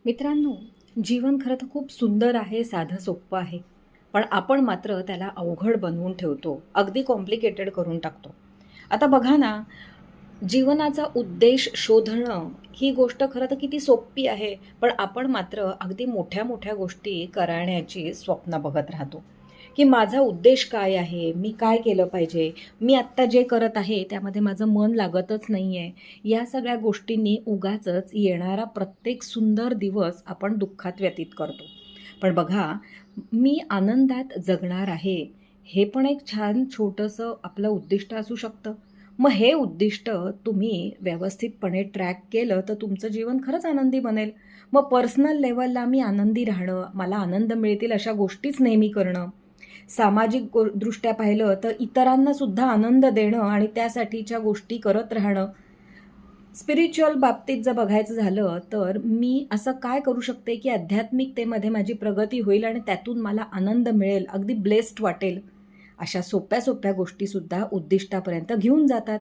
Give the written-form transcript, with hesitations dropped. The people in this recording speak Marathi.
मित्रांनो, जीवन खरं तर खूप सुंदर आहे, साधं सोप्पं आहे. पण आपण मात्र त्याला अवघड बनवून ठेवतो. अगदी कॉम्प्लिकेटेड करून टाकतो. आता बघा ना, जीवनाचा उद्देश शोधणं ही गोष्ट खरं तर किती सोपी आहे. पण आपण मात्र अगदी मोठ्या-मोठ्या गोष्टी करण्याची स्वप्न बघत राहतो, की माझा उद्देश काय आहे? मी काय केलं पाहिजे? मी आत्ता जे करत आहे त्यामध्ये माझं मन लागतच नाहीये. या सगळ्या गोष्टींनी उगाचच येणारा प्रत्येक सुंदर दिवस आपण दुःखात व्यतीत करतो. पण बघा, मी आनंदात जगणार आहे, हे पण एक छान छोटंसं आपलं उद्दिष्ट असू शकतं. मग हे उद्दिष्ट तुम्ही व्यवस्थितपणे ट्रॅक केलं, तर तुमचं जीवन खरंच आनंदी बनेल. मग पर्सनल लेव्हलला मी आनंदी राहणं, मला आनंद मिळतील अशा गोष्टीच नेहमी करणं. सामाजिक दृष्ट्या पाहिलं तर इतरांना सुद्धा आनंद देणं आणि त्यासाठीच्या गोष्टी करत राहणं. स्पिरिच्युअल बाबतीत जर बघायचं झालं, तर मी असं काय करू शकते, की आध्यात्मिकतेमध्ये माझी प्रगती होईल आणि त्यातून मला आनंद मिळेल, अगदी ब्लेस्ड वाटेल. अशा सोप्या-सोप्या गोष्टीसुद्धा उद्दिष्टापर्यंत घेऊन जातात.